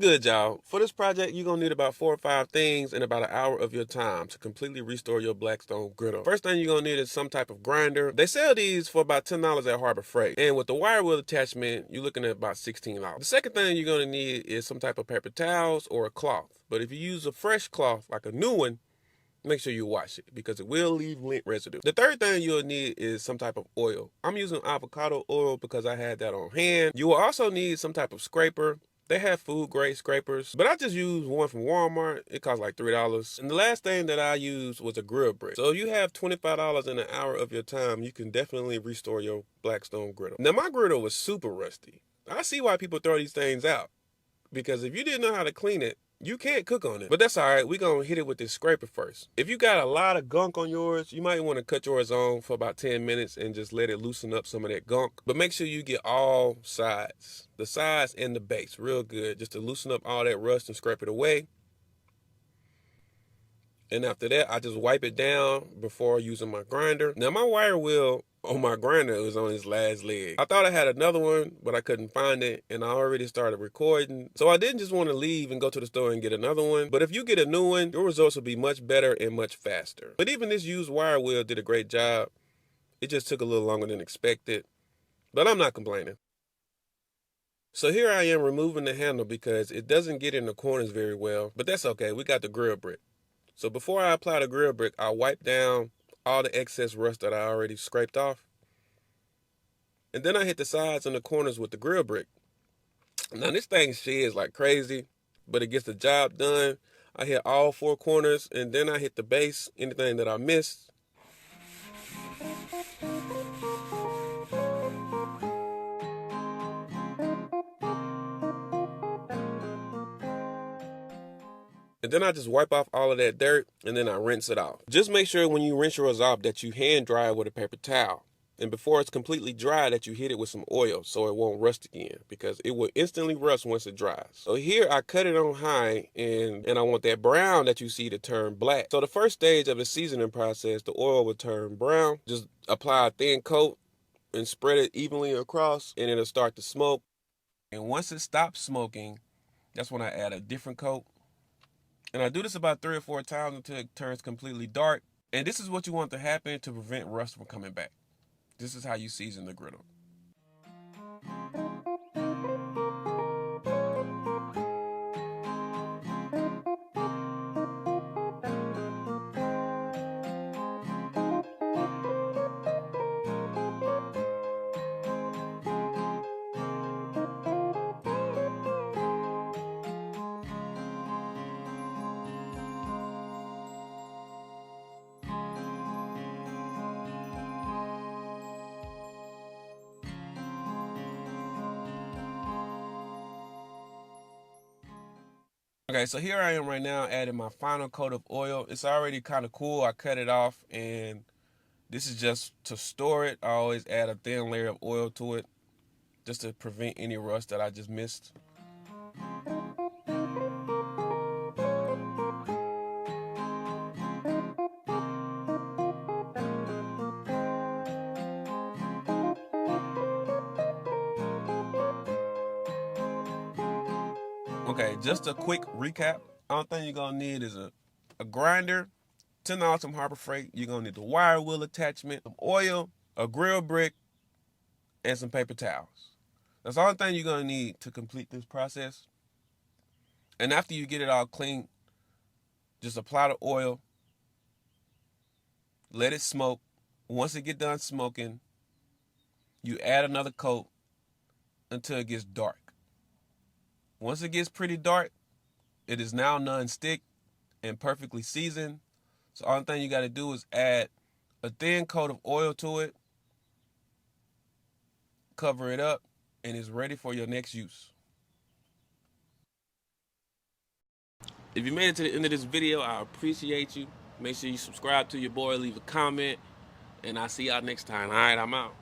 good, y'all? For this project, you're going to need about 4 or 5 things and about an hour of your time to completely restore your Blackstone Griddle. First thing you're going to need is some type of grinder. They sell these for about $10 at Harbor Freight. And with the wire wheel attachment, you're looking at about $16. The second thing you're going to need is some type of paper towels or a cloth. But if you use a fresh cloth, like a new one, make sure you wash it because it will leave lint residue. The third thing you'll need is some type of oil. I'm using avocado oil because I had that on hand. You will also need some type of scraper. They have food grade scrapers, but I just used one from Walmart. It cost like $3. And the last thing that I used was a grill brick. So if you have $25 in an hour of your time, you can definitely restore your Blackstone griddle. Now my griddle was super rusty. I see why people throw these things out, because if you didn't know how to clean it, you can't cook on it. But that's all right. We're going to hit it with this scraper first. If you got a lot of gunk on yours, you might want to cut yours on for about 10 minutes and just let it loosen up some of that gunk. But make sure you get all sides, the sides and the base, real good, just to loosen up all that rust and scrape it away. And after that, I just wipe it down before using my grinder. Now my wire wheel on my grinder was on its last leg. I thought I had another one, but I couldn't find it, and I already started recording. So I didn't just want to leave and go to the store and get another one. But if you get a new one, your results will be much better and much faster. But even this used wire wheel did a great job. It just took a little longer than expected, but I'm not complaining. So here I am removing the handle because it doesn't get in the corners very well, but that's okay. We got the grill brick. So before I apply the grill brick, I wipe down all the excess rust that I already scraped off. And then I hit the sides and the corners with the grill brick. Now this thing sheds like crazy, but it gets the job done. I hit all 4 corners, and then I hit the base, anything that I missed. And then I just wipe off all of that dirt, and then I rinse it off. Just make sure when you rinse yours off that you hand dry it with a paper towel. And before it's completely dry, that you hit it with some oil so it won't rust again, because it will instantly rust once it dries. So here I cut it on high, and I want that brown that you see to turn black. So the first stage of the seasoning process, the oil will turn brown. Just apply a thin coat and spread it evenly across, and it'll start to smoke. And once it stops smoking, that's when I add a different coat. And I do this about 3 or 4 times until it turns completely dark. And this is what you want to happen to prevent rust from coming back. This is how you season the griddle. Okay, so here I am right now adding my final coat of oil. It's already kind of cool. I cut it off, and this is just to store it. I always add a thin layer of oil to it just to prevent any rust that I just missed. Okay, just a quick recap. Only thing you're gonna need is a grinder, $10 from Harbor Freight. You're gonna need the wire wheel attachment, some oil, a grill brick, and some paper towels. That's the only thing you're gonna need to complete this process. And after you get it all clean, just apply the oil, let it smoke. Once it gets done smoking, you add another coat until it gets dark. Once it gets pretty dark, it is now non-stick and perfectly seasoned. So all thing you got to do is add a thin coat of oil to it, cover it up, and it's ready for your next use. If you made it to the end of this video, I appreciate you. Make sure you subscribe to your boy, leave a comment, and I'll see y'all next time. All right, I'm out.